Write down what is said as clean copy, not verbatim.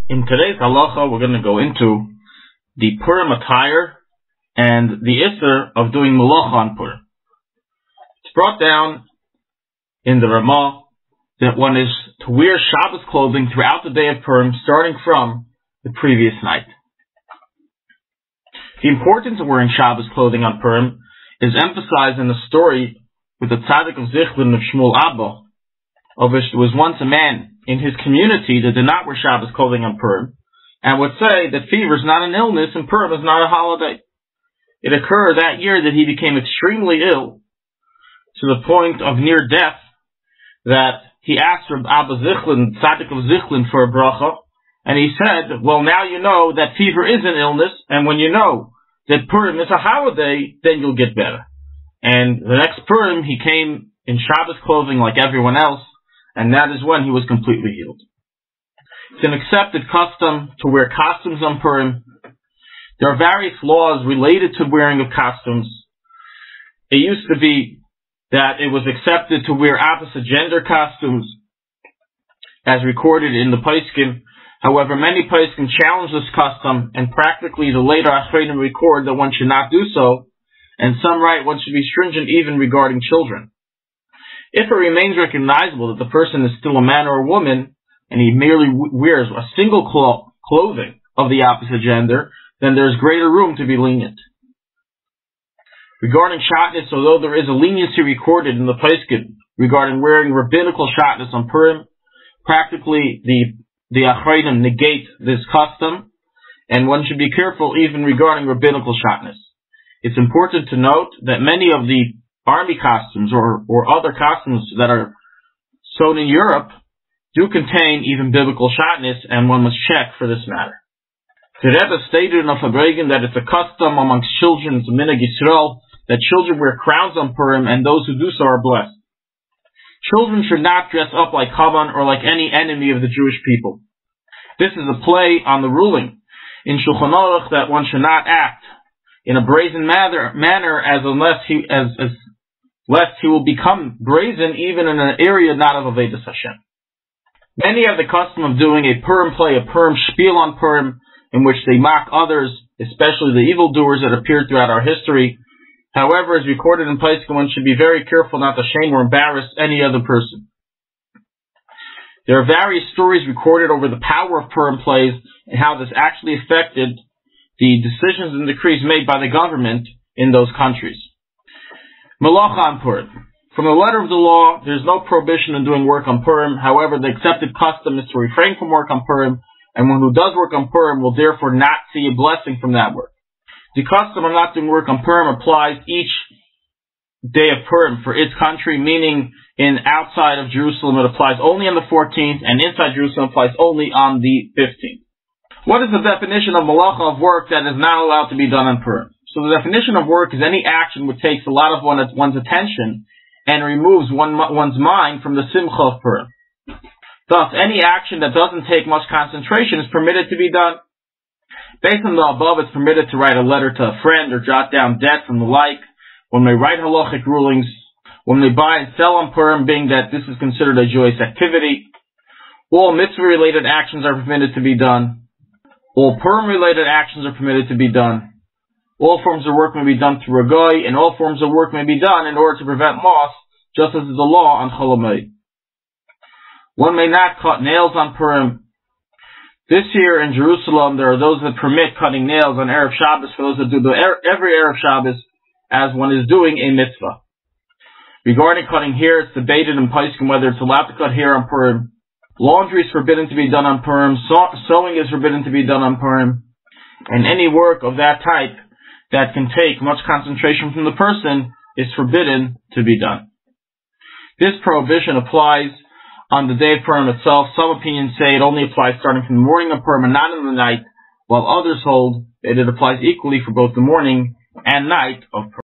In today's halacha, we're going to go into the Purim attire and the issur of doing melacha on Purim. It's brought down in the Ramah that one is to wear Shabbos clothing throughout the day of Purim, starting from the previous night. The importance of wearing Shabbos clothing on Purim is emphasized in the story with the tzaddik of Zichlin of Shmuel Abba, of which there was once a man in his community that did not wear Shabbos clothing on Purim, and would say that fever is not an illness and Purim is not a holiday. It occurred that year that he became extremely ill, to the point of near death, that he asked Reb Abba Zichlin, tzaddik of Zichlin, for a bracha, and he said, well, now you know that fever is an illness, and when you know that Purim is a holiday, then you'll get better. And the next Purim, he came in Shabbos clothing like everyone else, and that is when he was completely healed. It's an accepted custom to wear costumes on Purim. There are various laws related to wearing of costumes. It used to be that it was accepted to wear opposite gender costumes, as recorded in the Paiskim. However, many Paiskim challenge this custom, and practically the later Achreidim record that one should not do so, and some write one should be stringent even regarding children. If it remains recognizable that the person is still a man or a woman, and he merely wears a single clothing of the opposite gender, then there is greater room to be lenient. Regarding shatnez, although there is a leniency recorded in the Paiskim regarding wearing rabbinical shatnez on Purim, practically the Achreidim negate this custom, and one should be careful even regarding rabbinical shatnez. It's important to note that many of the army costumes or other costumes that are sewn in Europe do contain even biblical shatnez, and one must check for this matter. The Rebbe stated in a Fabregan that it's a custom amongst children, Minhag Yisrael, that children wear crowns on Purim, and those who do so are blessed. Children should not dress up like Haman or like any enemy of the Jewish people. This is a play on the ruling in Shulchan Aruch that one should not act in a brazen manner lest he will become brazen even in an area not of Avodas Hashem. Many have the custom of doing a Purim play, a Purim spiel on Purim, in which they mock others, especially the evildoers that appeared throughout our history. However, as recorded in Paiskim, one should be very careful not to shame or embarrass any other person. There are various stories recorded over the power of Purim plays and how this actually affected the decisions and decrees made by the government in those countries. Melacha on Purim. From the letter of the law, there is no prohibition in doing work on Purim. However, the accepted custom is to refrain from work on Purim, and one who does work on Purim will therefore not see a blessing from that work. The custom of not doing work on Purim applies each day of Purim for its country, meaning in outside of Jerusalem it applies only on the 14th, and inside Jerusalem it applies only on the 15th. What is the definition of melacha, of work that is not allowed to be done on Purim? So the definition of work is any action which takes a lot of one's attention and removes one's mind from the simcha of Purim. Thus, any action that doesn't take much concentration is permitted to be done. Based on the above, it's permitted to write a letter to a friend or jot down debts and the like. When they write halachic rulings, when they buy and sell on Purim, being that this is considered a joyous activity. All mitzvah-related actions are permitted to be done. All Purim-related actions are permitted to be done. All forms of work may be done through a goy, and all forms of work may be done in order to prevent loss, just as is the law on Chol Hamoed. One may not cut nails on Purim. This year in Jerusalem, there are those that permit cutting nails on Erev Shabbos for those that do every Erev Shabbos as one is doing a mitzvah. Regarding cutting hair, it's debated in Paiskim whether it's allowed to cut hair on Purim. Laundry is forbidden to be done on Purim. Sewing is forbidden to be done on Purim. And any work of that type that can take much concentration from the person is forbidden to be done. This prohibition applies on the day of Purim itself. Some opinions say it only applies starting from the morning of Purim and not in the night, while others hold that it applies equally for both the morning and night of Purim.